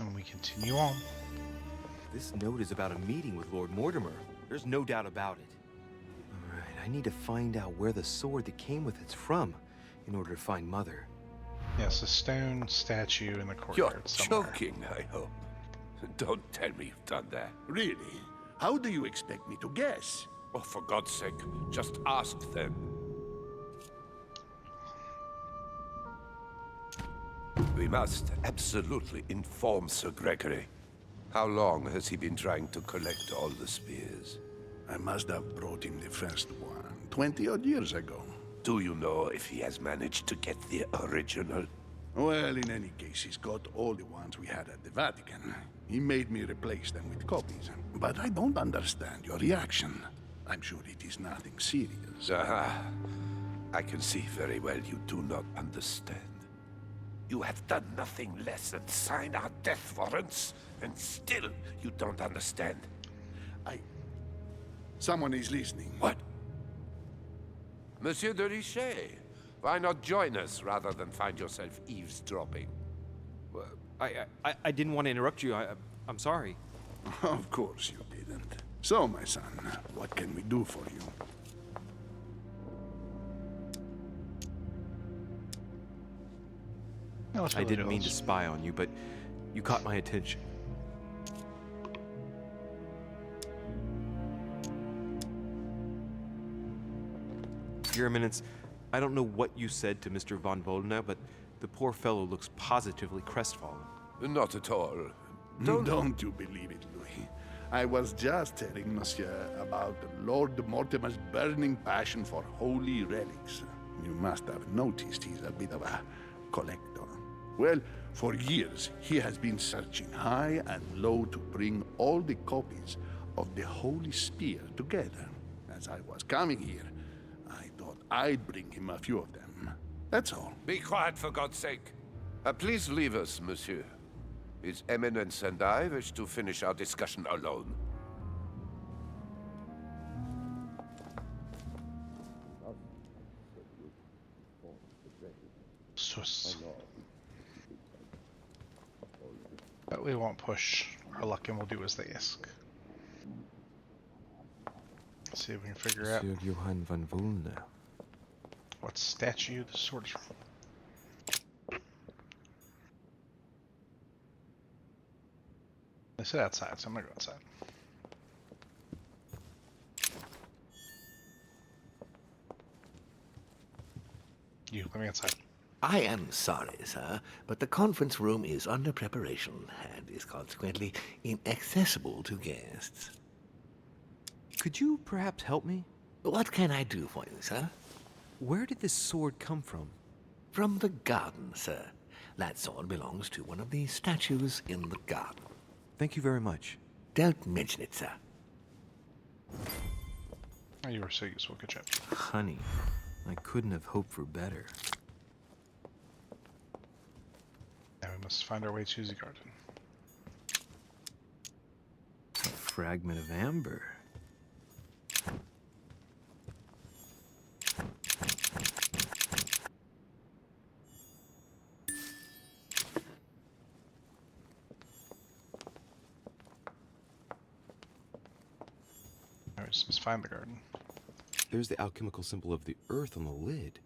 and we continue on. This note is about a meeting with Lord Mortimer. There's no doubt about it. All right, I need to find out where the sword that came with it's from in order to find Mother. Yes, a stone statue in the You're courtyard somewhere. joking, I hope. Don't tell me you've done that. Really? How do you expect me to guess? Oh, for God's sake, just ask them. We must absolutely inform Sir Gregory. How long has he been trying to collect all the spears? I must have brought him the first one 20-odd years ago. Do you know if he has managed to get the original? Well, in any case, he's got all the ones we had at the Vatican. He made me replace them with copies. But I don't understand your reaction. I'm sure it is nothing serious. Aha. I can see very well you do not understand. You have done nothing less than sign our death warrants, and still you don't understand. Someone is listening. What? Monsieur de Richet, why not join us rather than find yourself eavesdropping? I didn't want to interrupt you. I'm sorry. Of course you didn't. So, my son, what can we do for you? Yeah, let's I really didn't do mean to this. spy on you, but you caught my attention. Your Eminence, I don't know what you said to Mr. von Volna, but the poor fellow looks positively crestfallen. Not at all. Don't you believe it, Louis? I was just telling Monsieur about Lord Mortimer's burning passion for holy relics. You must have noticed he's a bit of a collector. Well, for years, he has been searching high and low to bring all the copies of the Holy Spear together. As I was coming here, I thought I'd bring him a few of them. That's all. Be quiet, for God's sake. Please leave us, monsieur. His Eminence and I wish to finish our discussion alone. Sus. But we won't push our luck and we'll do as they ask. Let's see if we can figure out Sir Johann von Volna. what statue the sword is from. They said outside, so I'm gonna go outside. You, let me inside. I am sorry, sir, but the conference room is under preparation and is consequently inaccessible to guests. Could you perhaps help me? What can I do for you, sir? Where did this sword come from? From the garden, sir. That sword belongs to one of the statues in the garden. Thank you very much. Don't mention it, sir. Oh, you were so useful, good job. Honey, I couldn't have hoped for better. Now we must find our way to the garden. A fragment of amber. Now we just must find the garden. There's the alchemical symbol of the earth on the lid.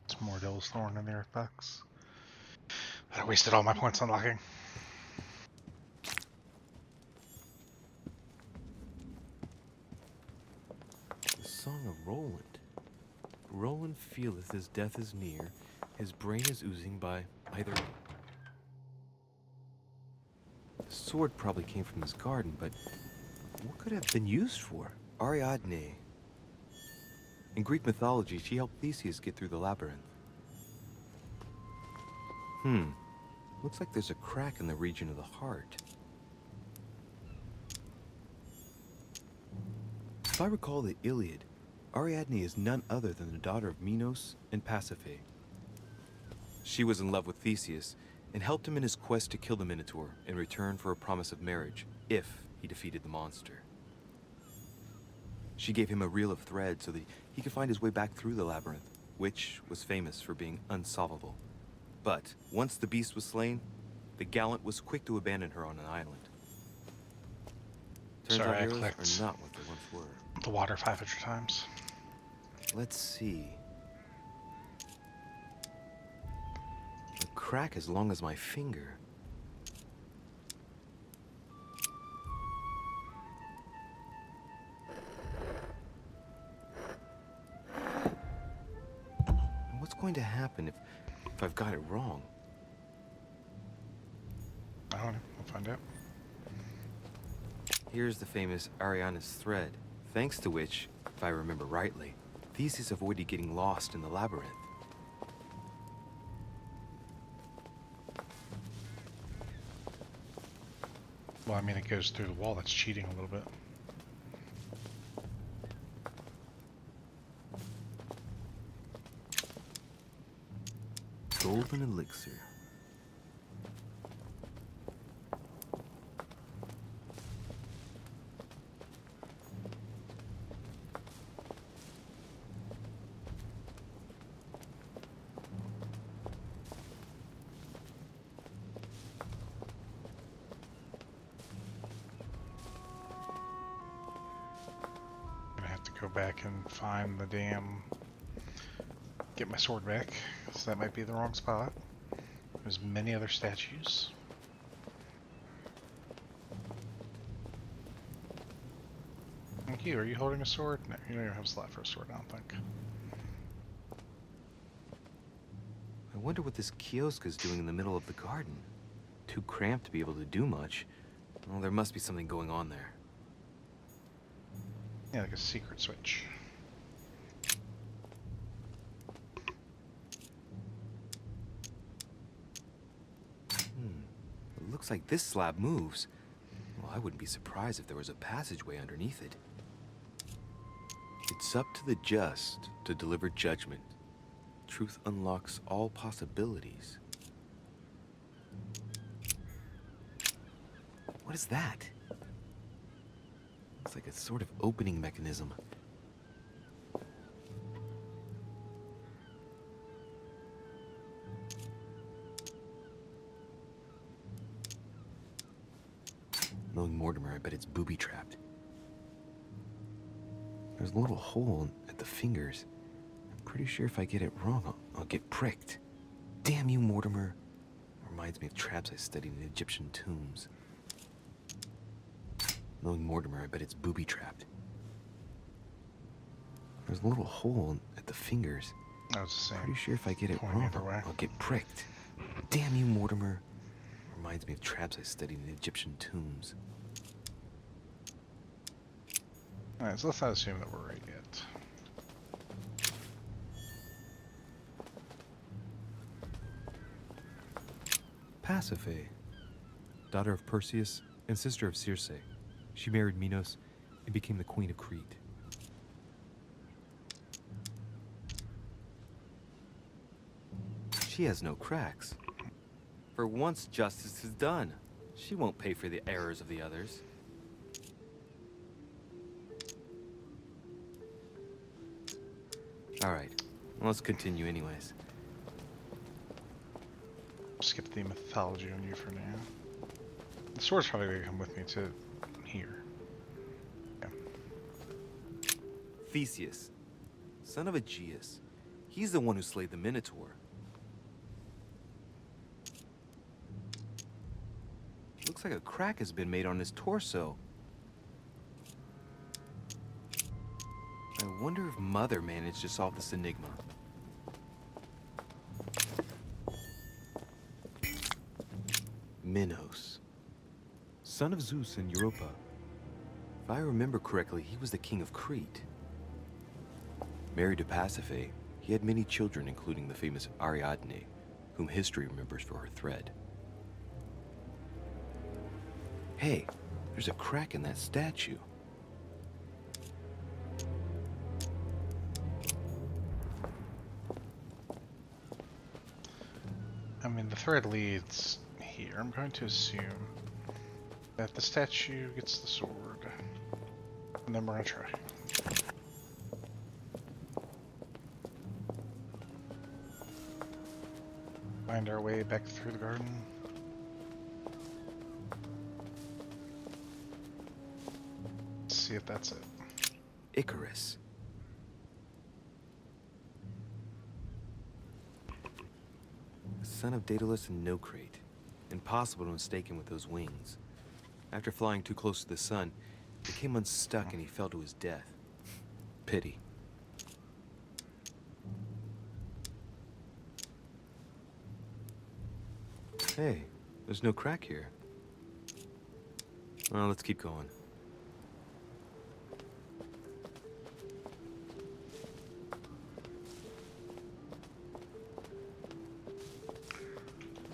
It's Mordell's Thorn in the Earth box. I wasted all my points unlocking. The Song of Roland. Roland feeleth his death is near, his brain is oozing by either. The sword probably came from this garden, but what could it have been used for? Ariadne. In Greek mythology, she helped Theseus get through the labyrinth. Looks like there's a crack in the region of the heart. If I recall the Iliad, Ariadne is none other than the daughter of Minos and Pasiphae. She was in love with Theseus and helped him in his quest to kill the Minotaur in return for a promise of marriage if he defeated the monster. She gave him a reel of thread so that he could find his way back through the labyrinth, which was famous for being unsolvable. But once the beast was slain, the gallant was quick to abandon her on an island. Turns Sorry, out I heroes clicked are not what they once were. the water 500 times. Let's see. A crack as long as my finger. What's going to happen if I've got it wrong? I don't know. We'll find out. Here's the famous Ariana's thread, thanks to which, if I remember rightly, Theseus avoided getting lost in the labyrinth. Well, I mean, it goes through the wall. That's cheating a little bit. Golden elixir. Gonna have to go back and find the damn. Get my sword back, so that might be the wrong spot. There's many other statues. Thank you. Are you holding a sword? No, you don't even have a slot for a sword, I don't think. I wonder what this kiosk is doing in the middle of the garden. Too cramped to be able to do much. Well, there must be something going on there. Yeah, like a secret switch. It looks like this slab moves. Well, I wouldn't be surprised if there was a passageway underneath it. It's up to the just to deliver judgment. Truth unlocks all possibilities. What is that? Looks like a sort of opening mechanism. Knowing Mortimer, I bet it's booby-trapped. There's a little hole at the fingers. I'm pretty sure if I get it wrong, I'll get pricked. Damn you, Mortimer. Reminds me of traps I studied in Egyptian tombs. Knowing Mortimer, I bet it's booby-trapped. There's a little hole at the fingers. That was the same. Pretty sure if I get it Point wrong, either way. I'll get pricked. Damn you, Mortimer. Reminds me of traps I studied in Egyptian tombs. Alright, so let's not assume that we're right yet. Pasiphae, daughter of Perseus and sister of Circe. She married Minos and became the queen of Crete. She has no cracks. For once justice is done, she won't pay for the errors of the others. All right, let's continue anyways. Skip the mythology on you for now. The sword's probably gonna come with me to here. Yeah. Theseus, son of Aegeus. He's the one who slayed the Minotaur. Looks like a crack has been made on his torso. I wonder if Mother managed to solve this enigma. Minos, son of Zeus and Europa. If I remember correctly, he was the king of Crete. Married to Pasiphae, he had many children, including the famous Ariadne, whom history remembers for her thread. Hey, there's a crack in that statue. I mean, the thread leads here. I'm going to assume that the statue gets the sword. And then we're gonna try. Find our way back through the garden. See if that's it. Icarus. Son of Daedalus and Nocrate. Impossible to mistake him with those wings. After flying too close to the sun, he became unstuck and he fell to his death. Pity. Hey, there's no crack here. Well, let's keep going.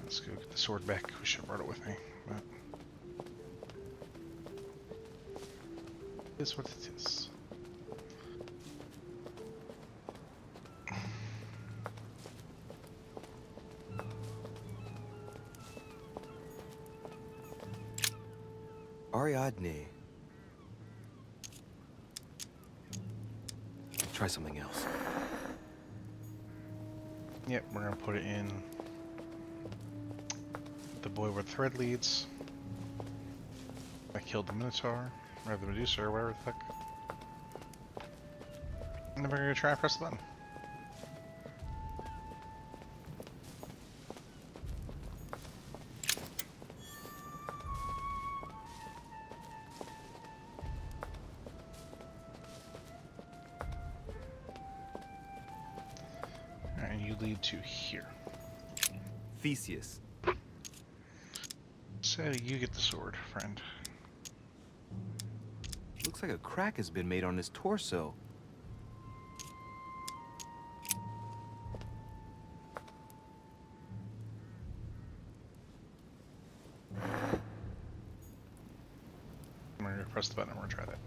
Let's go get the sword back. We should have brought it with me. But it is what it is. Ariadne. Try something else. Yep, we're gonna put it in the boy where the thread leads. I killed the Minotaur, or the Medusa, or whatever the fuck. And then we're gonna try and press the button. Alright, and you lead to here. Theseus. So you get the sword, friend. Looks like a crack has been made on his torso. I'm gonna press the button and we're gonna try that.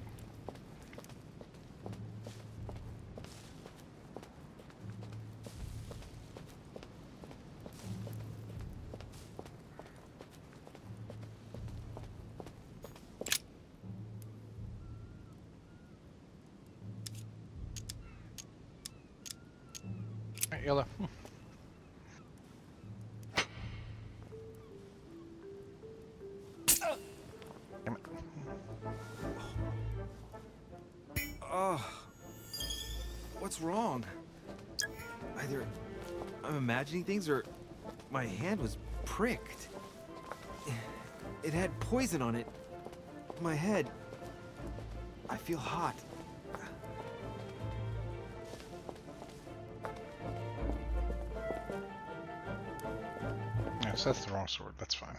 Alright, yellow. Damn it. What's wrong? Either I'm imagining things or my hand was pricked. It had poison on it. My head. I feel hot. Yeah, so that's the wrong sword. That's fine.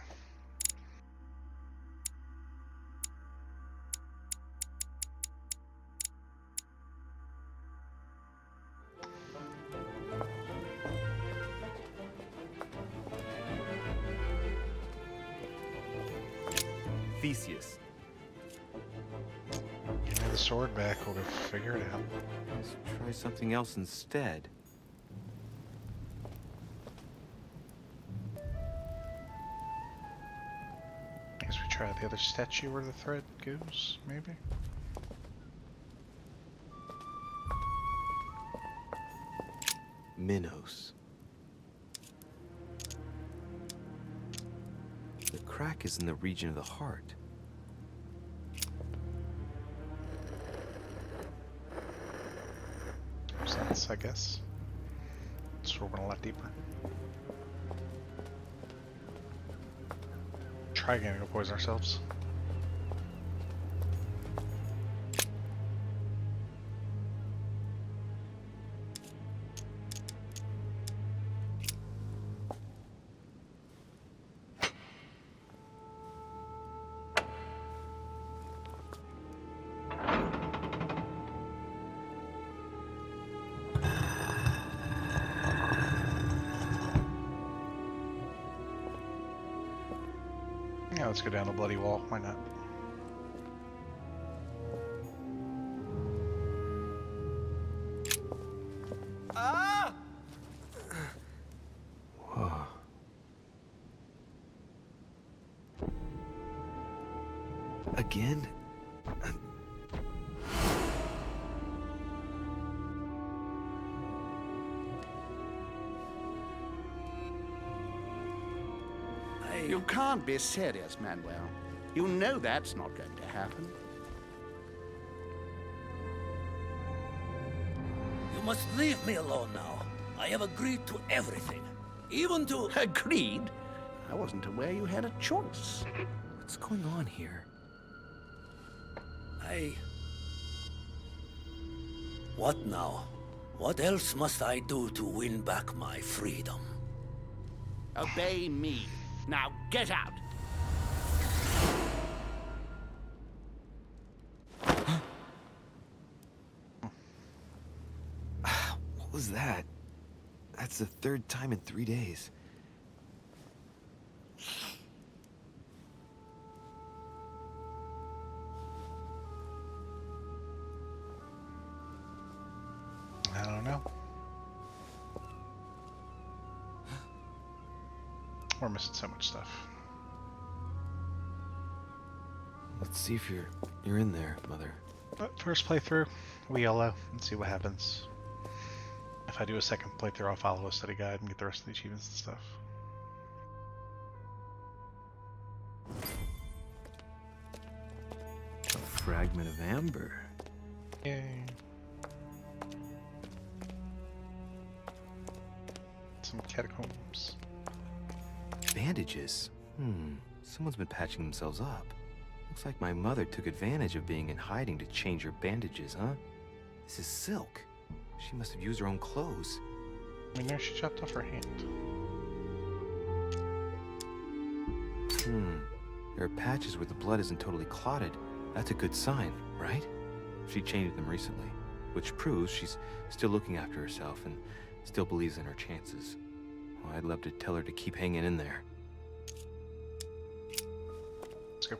Theseus. Give me the sword back. We'll go figure it out. Let's try something else instead. Guess we try the other statue where the thread goes, maybe? Minos. The crack is in the region of the heart. Makes sense, I guess. So we're going a lot deeper. Try again to go poison ourselves. Yeah, let's go down the bloody wall. Why not? Whoa. Again? You can't be serious, Manuel. You know that's not going to happen. You must leave me alone now. I have agreed to everything. Even to... Agreed? I wasn't aware you had a choice. What's going on here? What now? What else must I do to win back my freedom? Obey me. Now get out! What was that? That's the third time in 3 days. I don't know. We're missing so much stuff. Let's see if you're in there, Mother. But first playthrough, we YOLO and see what happens. If I do a second playthrough, I'll follow a study guide and get the rest of the achievements and stuff. A fragment of amber. Yay. Some catacombs. Bandages. Someone's been patching themselves up. Looks like my mother took advantage of being in hiding to change her bandages, huh? This is silk. She must have used her own clothes. I know she chopped off her hand. There are patches where the blood isn't totally clotted. That's a good sign, right? She changed them recently, which proves she's still looking after herself and still believes in her chances. Well, I'd love to tell her to keep hanging in there. Let's go.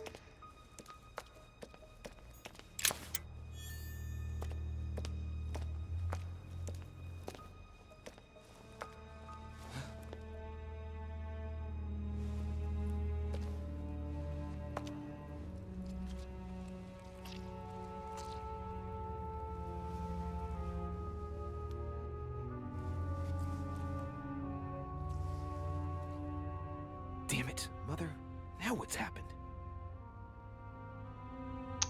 Damn it, Mother. Now what's happened?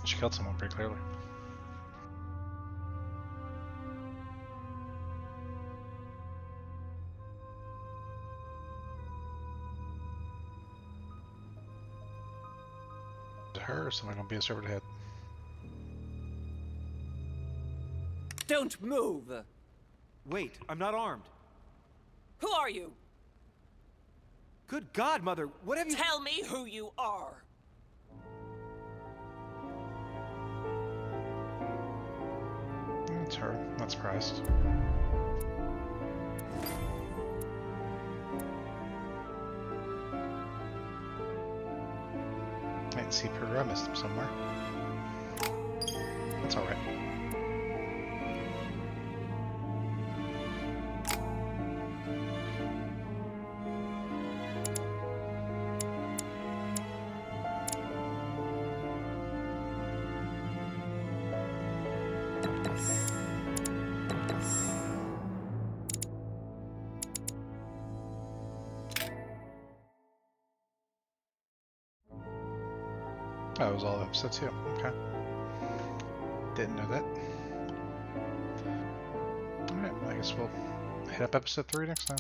She killed someone pretty clearly. Is it her or someone gonna be us over the head? Don't move! Wait, I'm not armed. Who are you? Good God, Mother, what have you— Tell me who you are! It's her. Not surprised. I didn't see Peru. I missed him somewhere. That's alright. That was all episode 2. Okay. Didn't know that. Alright, well, I guess we'll hit up episode 3 next time.